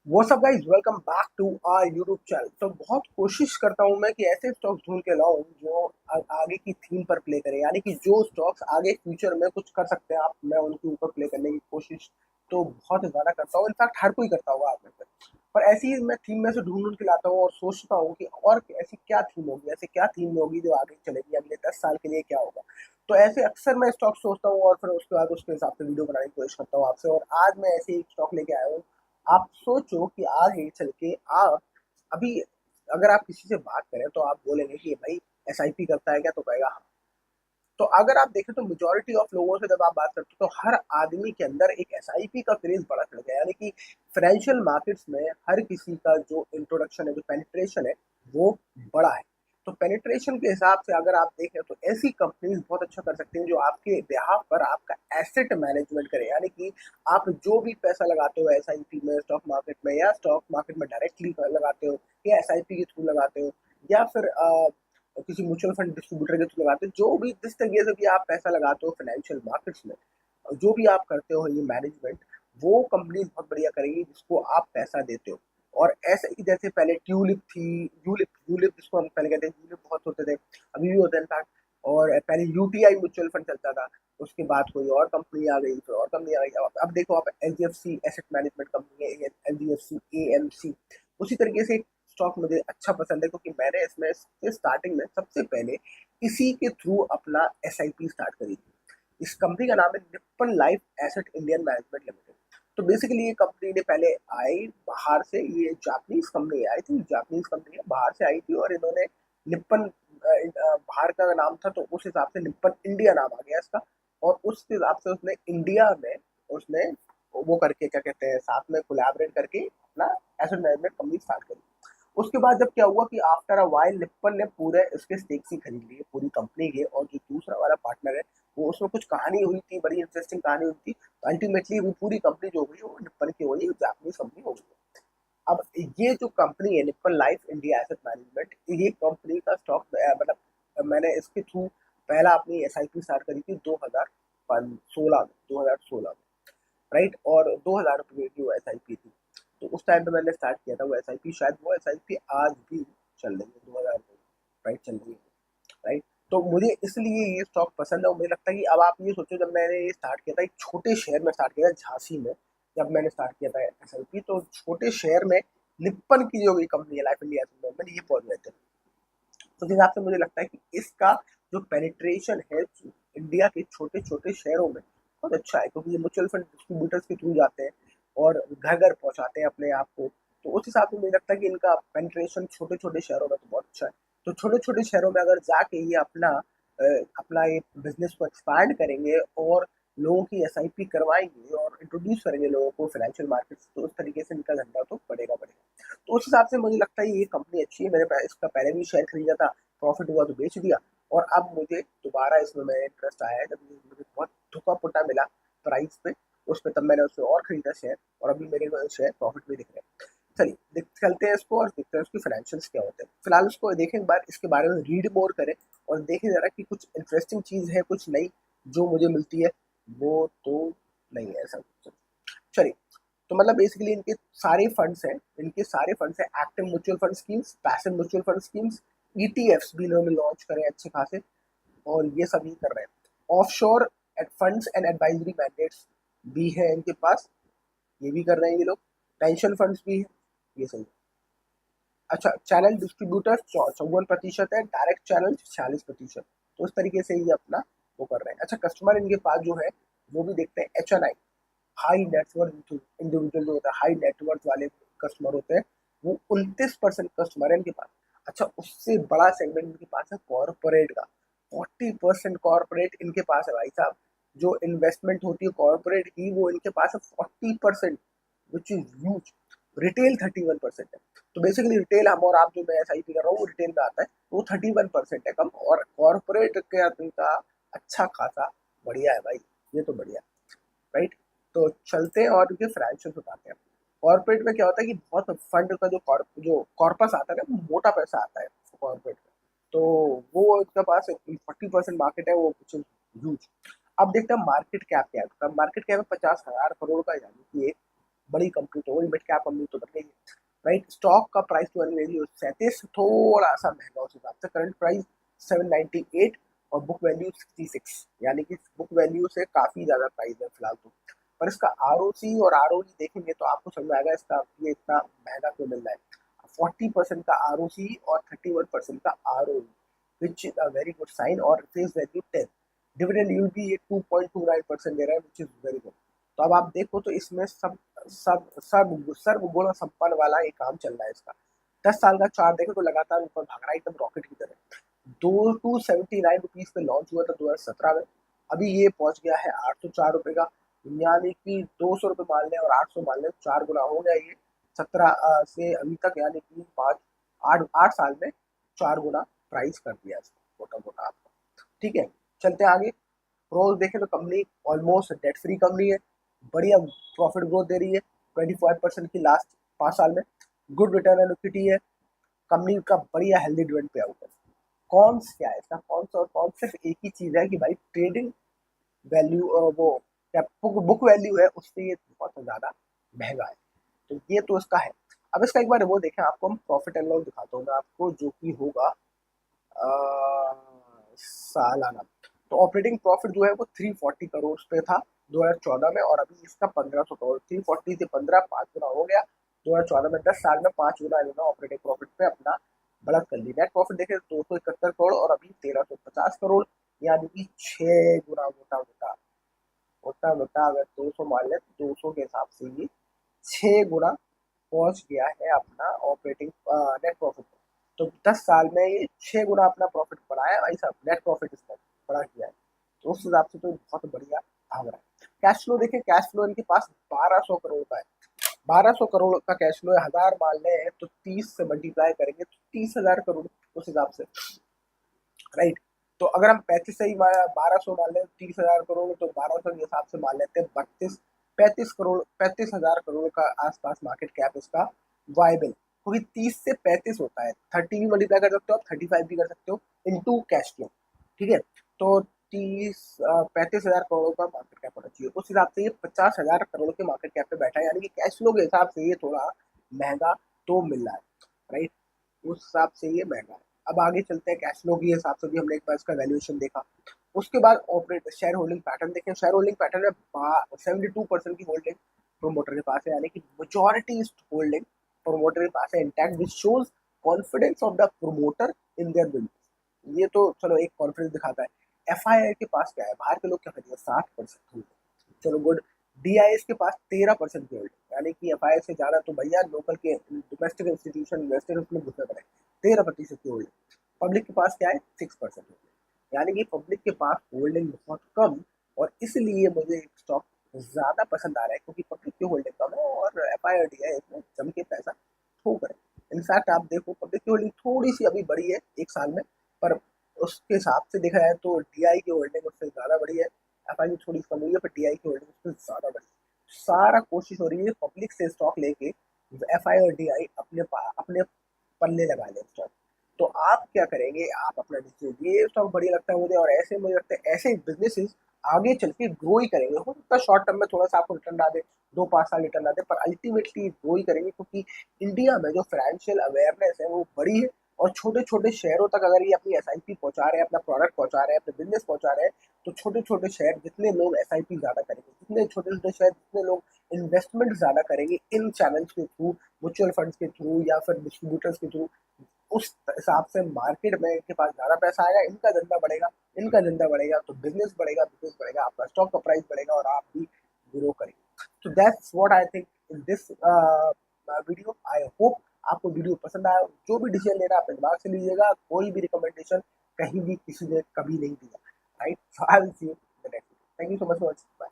What's up guys, welcome back to our YouTube channel. तो बहुत कोशिश करता हूं मैं कि ऐसे स्टॉक्स ढूंढ के लाऊं जो आगे की थीम पर प्ले करें, यानी कि जो स्टॉक्स आगे फ्यूचर में कुछ कर सकते हैं आप, मैं उनके ऊपर प्ले करने की कोशिश तो बहुत ज़्यादा करता हूं। इनफैक्ट हर कोई करता होगा आप में से। पर ऐसी ही मैं थीम में से ढूंढ ढूंढ के लाता हूँ और सोचता हूँ कि और ऐसी क्या थीम होगी, ऐसे क्या थीम होगी जो आगे चलेगी, अगले 10 साल के लिए क्या होगा। तो ऐसे अक्सर मैं स्टॉक सोचता हूँ और फिर उसके बाद उसके हिसाब से वीडियो बनाने की कोशिश करता हूँ आपसे। और आज मैं ऐसे ही एक स्टॉक लेके आया हूँ। आप सोचो कि आगे चल के आप अभी अगर आप किसी से बात करें तो आप बोलेंगे कि भाई एसआईपी करता है क्या, तो कहेगा हाँ। तो अगर आप देखें तो मेजोरिटी ऑफ लोगों से जब आप बात करते हो तो हर आदमी के अंदर एक एसआईपी का क्रेज बड़ा चढ़ गया, यानी कि फाइनेंशियल मार्केट्स में हर किसी का जो इंट्रोडक्शन है, जो पेनिट्रेशन है, वो बड़ा है। तो पेनिट्रेशन के हिसाब से अगर आप देखें तो ऐसी कंपनीज बहुत अच्छा कर सकती हैं जो आपके बिहाफ पर आपका एसेट मैनेजमेंट करे, यानी कि आप जो भी पैसा लगाते हो एसआईपी में, स्टॉक मार्केट में, या स्टॉक मार्केट में डायरेक्टली लगाते हो, या एसआईपी के थ्रू लगाते हो, या फिर किसी म्यूचुअल फंड डिस्ट्रीब्यूटर के थ्रू लगाते हो, जो भी जिस तरीके से भी आप पैसा लगाते हो फाइनेंशियल मार्केट्स में, जो भी आप करते हो ये मैनेजमेंट, वो कंपनी बहुत बढ़िया करेगी जिसको आप पैसा देते हो। और ऐसे ही जैसे पहले ट्यूलिप थी, यूलिप यूलिप जिसको हम पहले कहते हैं, यूलिप बहुत होते थे, अभी भी होते हैं इनफैक्ट। और पहले यूटीआई म्यूचुअल फंड चलता था, उसके बाद कोई और कंपनी आ गई, फिर और कंपनी आ गई। अब देखो आप, H D F C asset management company है, H D F C A M C. उसी तरीके से स्टॉक मुझे अच्छा पसंद है क्योंकि मैंने इसमें स्टार्टिंग में सबसे पहले इसी के थ्रू अपना एस आई पी स्टार्ट करी थी। इस कंपनी का नाम है Nippon life asset Indian management limited. तो बेसिकली ये कंपनी ने पहले आई बाहर से, ये जापानीज कंपनी आई थी, जापानीज कंपनी है, बाहर से आई थी। और इन्होंने निप्पन बाहर का नाम था तो उस हिसाब से निप्पन इंडिया नाम आ गया इसका। और उस हिसाब से उसने इंडिया में उसने वो करके, क्या कहते हैं, साथ में कोलैबोरेट करके अपना एसेट मैनेजमेंट कंपनी स्टार्ट करी। उसके बाद जब क्या हुआ कि आफ्टर अ वाइल निप्पन ने पूरे उसके स्टेक्स ही खरीद लिए पूरी कंपनी के, और जो दूसरा वाला पार्टनर है वो, उसमें कुछ कहानी हुई थी, बड़ी इंटरेस्टिंग कहानी हुई थी। तो अल्टीमेटली वो पूरी कंपनी जो हुई वो निप्पन की हुई, जापानीज कंपनी हो गई। अब ये जो कंपनी है Nippon life India asset management, ये कंपनी का स्टॉक मतलब मैंने इसके थ्रू पहला अपनी एस आई पी स्टार्ट करी थी 2016 में, राइट। और 2000 रुपये की वो एस आई पी थी। तो उस टाइम पे मैंने स्टार्ट किया था वो एस आई पी, शायद वो एस आई पी आज भी चल रही है, 2000 में, राइट, चल रही है, राइट। तो मुझे इसलिए ये स्टॉक पसंद है। और मुझे लगता है कि अब आप ये सोचो, जब मैंने ये स्टार्ट किया था एक छोटे शहर में स्टार्ट किया था, झांसी में। जब मैंने स्टार्ट किया था एस आई पी, तो छोटे शहर में निप्पन की जो ये कंपनी है लाइफ इंडिया मैंने ये पहुंच गए थे। तो जिस हिसाब से मुझे लगता है कि इसका जो पेनिट्रेशन है इंडिया के छोटे छोटे शहरों में बहुत अच्छा है, क्योंकि ये म्यूचुअल फंड डिस्ट्रीब्यूटर्स के थ्रू जाते हैं और घर घर पहुंचाते हैं अपने आप को। तो उस हिसाब से मुझे लगता है कि इनका पेनिट्रेशन छोटे छोटे शहरों में तो बहुत अच्छा है। तो छोटे छोटे शहरों में अगर जाके ये अपना ये बिजनेस को एक्सपांड करेंगे और लोगों की एस आई पी करवाएंगे और इंट्रोड्यूस करेंगे लोगों को फाइनेंशियल मार्केट, तो उस तरीके से इनका धंधा तो बढ़ेगा। तो उस हिसाब से मुझे लगता है ये कंपनी अच्छी है। मैंने इसका पहले भी शेयर खरीदा था, प्रॉफिट हुआ तो बेच दिया। और अब मुझे दोबारा इसमें मेरा इंटरेस्ट आया है, जब मुझे बहुत धुका पुटा मिला प्राइस पे, उस पे तब मैंने उससे और खरीदा शेयर, और अभी मेरे शेयर प्रॉफिट में दिख रहे हैं। चलिए चलते हैं इसको और देखते हैं उसके फाइनेंशियल्स क्या होते हैं। फिलहाल उसको देखें, एक बार इसके बारे में रीड मोर करें और देखें जरा कि कुछ इंटरेस्टिंग चीज़ है, कुछ नई जो मुझे मिलती है, वो तो नहीं है ऐसा कुछ। चलिए, तो मतलब बेसिकली इनके सारे फंड्स हैं, इनके सारे फंड्स हैं active mutual fund schemes, passive mutual fund schemes, ETFs भी इन्होंने लॉन्च करे अच्छे खासे, और ये सभी कर रहे हैं। Offshore funds and advisory mandates भी है इनके पास, ये भी कर रहे हैं ये लोग। पेंशन फंड्स भी है, ये सही है। अच्छा, चैनल डिस्ट्रीब्यूटर 54% है, डायरेक्ट चैनल 46%। तो उस तरीके से ये अपना वो कर रहे हैं। अच्छा, कस्टमर इनके पास जो है वो भी देखते हैं, एच एन आई, हाई नेटवर्थ इंडिविजुअल जो होता है, हाई नेटवर्थ वाले कस्टमर होते हैं, वो 29% कस्टमर है इनके पास। अच्छा, उससे बड़ा सेगमेंट इनके पास है कॉर्पोरेट का, 40% कॉर्पोरेट इनके पास है भाई साहब। जो इन्वेस्टमेंट होती है कॉर्पोरेट की, वो इनके पास है 40%, विच इज ह्यूज। रिटेल 31% है। तो बेसिकली रिटेल हम और आप, जो मैं एस आई पी कर रहा हूँ, वो रिटेल में आता है, वो 31% है कम, और कॉर्पोरेट के इनका अच्छा खासा बढ़िया है भाई, ये तो बढ़िया, राइट। तो चलते हैं और उनके फाइनेंशियल बताते हैं। कॉर्पोरेट में क्या होता है कि बहुत फंड का जो कॉर्पस आता है ना, वो मोटा पैसा आता है कॉर्पोरेट में। तो वो इसके पास 40% मार्केट है, वो कुछ ह्यूज। अब देखते हैं मार्केट कैप क्या है। तो मार्केट कैप है 50,000 करोड़ का, यानी कि बड़ी कंपनी तो वही, मिड कैप कंपनी तो बन गई, राइट। स्टॉक का प्राइस टू अर्निंग रेशियो 37, थोड़ा सा महंगा उस हिसाब से, करंट प्राइस 798 और बुक वैल्यू 66, यानी कि बुक वैल्यू से काफी ज्यादा प्राइस है फिलहाल तो। पर इसका आरओसी और आरओई देखेंगे तो आपको समझ में आएगा इसका ये इतना महंगा क्यों मिल रहा है। 40% का आरओसी और 31% का ROE, which is a very good sign, और फेस वैल्यू 10, डिविडेंड यील्ड भी ये 2.29% दे रहा है, विच इज वेरी गुड। तो अब आप देखो तो इसमें सब सब सब सर्व गुण संपन्न वाला एक काम चल रहा है इसका। 10 साल का चार्ट देखो तो लगातार ऊपर भाग रहा है एकदम रॉकेट की तरह। 279 रुपीज पे लॉन्च हुआ था 2017 में, अभी ये पहुंच गया है 804 रुपए का, यानी कि 200 रुपए मान लें और 800 मान लें, 4 गुना हो गया ये 17 से अभी तक, यानी कि 8 साल में 4 गुना प्राइस कर दिया इसको मोटा मोटा आपको। ठीक है, चलते हैं आगे। प्रोज देखें तो company almost debt free company है, बढ़िया प्रॉफिट ग्रोथ दे रही है 25% की लास्ट 5 साल में, गुड रिटर्न ऑन इक्विटी है, कंपनी का बढ़िया हेल्दी डिविडेंड पे आउट है। कॉन्स क्या है इसका, कॉन्स और कॉन्स सिर्फ एक ही चीज है कि भाई ट्रेडिंग वैल्यू वो क्या बुक वैल्यू है उससे ये बहुत ज्यादा महंगा है, तो ये तो इसका है। अब इसका एक बार वो देखें, आपको हम प्रॉफिट एंड लॉस दिखाता हूँ मैं आपको, जो कि होगा सालाना। तो ऑपरेटिंग प्रॉफिट जो है वो 340 करोड़ पे था 2014 में, और अभी इसका 1500 करोड़, 340 से 15 5 गुना हो गया 2014 में। 10 साल में 5 गुना इन्होंने ऑपरेटिंग प्रॉफिट पे अपना बढ़त कर ली। नेट प्रॉफिट देखें 271 करोड़ और अभी 1350 करोड़, यानी कि 6 गुना मोटा मोटा मोटा मोटा अगर 200 मान ले तो 200 के हिसाब से ये 6 गुना पहुंच गया है अपना ऑपरेटिंग नेट प्रॉफिट। तो 10 साल में ये 6 गुना अपना प्रॉफिट बढ़ाया भाई साहब, नेट प्रॉफिट इसने बड़ा किया है, तो उस हिसाब से तो बहुत बढ़िया भाग रहा है। कैश फ्लो देखें, कैश फ्लो इनके पास 1200 करोड़ का है, 1200 करोड़ का कैश फ्लो है, 1000 मान ले तो 30 से मल्टीप्लाई करेंगे तो 30,000 करोड़ उस हिसाब से, राइट। तो अगर हम 35 से ही 1200 मान लें 30,000 करोड़, तो 1200 के हिसाब से मान लेते हैं 35 करोड़ 35,000 करोड़ का आसपास मार्केट कैप इसका वायबल, क्योंकि 30 से 35 होता है, 30 भी मल्टीप्लाई कर सकते हो आप, 35 भी कर सकते हो इनटू कैश फ्लो। ठीक है, तो 35,000 करोड़ का मार्केट कैप होना चाहिए, उस हिसाब से ये 50,000 करोड़ के मार्केट कैप पे बैठा है, यानी कि कैश फ्लो के हिसाब से ये थोड़ा महंगा तो मिल रहा है, राइट, उस हिसाब से ये महंगा है। अब आगे चलते हैं, कैश फ्लो के हिसाब से भी हमने एक बार इसका वैल्यूएशन देखा। उसके बाद ऑपरेट शेयर होल्डिंग पैटर्न देखें, शेयर होल्डिंग पैटर्न में 72% की होल्डिंग प्रोमोटर के पास है, यानी कि मेजोरिटी होल्डिंग प्रोमोटर के पास है intact, which shows confidence of the promoter in their business. ये तो चलो एक कॉन्फिडेंस दिखाता है। एफआईआई के पास क्या है, बाहर के लोग क्या कहते हैं 60% होल्डिंग, चलो गुड। डीआईएस के पास 13% की होल्डिंग, यानी कि एफआईआई से ज्यादा तो भैया लोकल के डोमेस्टिक इंस्टीट्यूशन इन्वेस्टर उसमें घुसने पड़े, 13% की होल्डिंग। पब्लिक के पास क्या है 6% होल्डिंग, यानी कि पब्लिक के पास होल्डिंग बहुत कम, और इसलिए मुझे स्टॉक ज्यादा पसंद आ रहा है, क्योंकि पब्लिक की होल्डिंग कम है और एफआईआई डीआईएस में जम के पैसा ठोक रहे हैं। इनफैक्ट आप देखो पब्लिक की होल्डिंग थोड़ी सी अभी बढ़ी है 1 साल में, पर उसके हिसाब से देखा जाए तो डीआई की होल्डिंग उससे ज़्यादा बढ़ी है, एफआई की थोड़ी कम हुई है, पर डीआई की होल्डिंग उससे ज़्यादा बढ़ी है। सारा कोशिश हो रही है पब्लिक से स्टॉक लेके एफआई और डीआई अपने पल्ले लगा लें स्टॉक। तो आप क्या करेंगे, आप अपना डिसीजन, ये स्टॉक बढ़िया लगता है मुझे, और ऐसे मुझे लगता है ऐसे बिजनेसेस आगे चल के ग्रो ही करेंगे। हो सकता है शॉर्ट टर्म में थोड़ा सा आपको रिटर्न ना दे, 2 5 साल रिटर्न ना दे, पर अल्टीमेटली ग्रो ही करेंगे, क्योंकि इंडिया में जो फाइनेंशियल अवेयरनेस है वो बड़ी है, और छोटे छोटे शहरों तक अगर ये अपनी एसआईपी पहुंचा रहे हैं, अपना प्रोडक्ट पहुंचा रहे हैं, अपने बिजनेस पहुंचा रहे हैं, तो छोटे छोटे शहर जितने लोग एसआईपी ज्यादा करेंगे, जितने छोटे छोटे शहर जितने लोग इन्वेस्टमेंट ज्यादा करेंगे इन चैनल्स के थ्रू, म्यूचुअल फंड्स के थ्रू या फिर डिस्ट्रीब्यूटर्स के थ्रू, उस हिसाब से मार्केट में इनके पास ज्यादा पैसा आएगा, इनका धंधा बढ़ेगा, इनका धंधा बढ़ेगा तो बिजनेस बढ़ेगा, आपका स्टॉक का प्राइस बढ़ेगा और आप भी ग्रो करेंगे। तो that's what I think in this video. I hope आपको वीडियो पसंद आया, जो भी डिसीजन लेना अपने दिमाग से लीजिएगा, कोई भी रिकमेंडेशन कहीं भी किसी ने कभी नहीं दिया, right. So I will see you in the next video. Thank you so much for watching.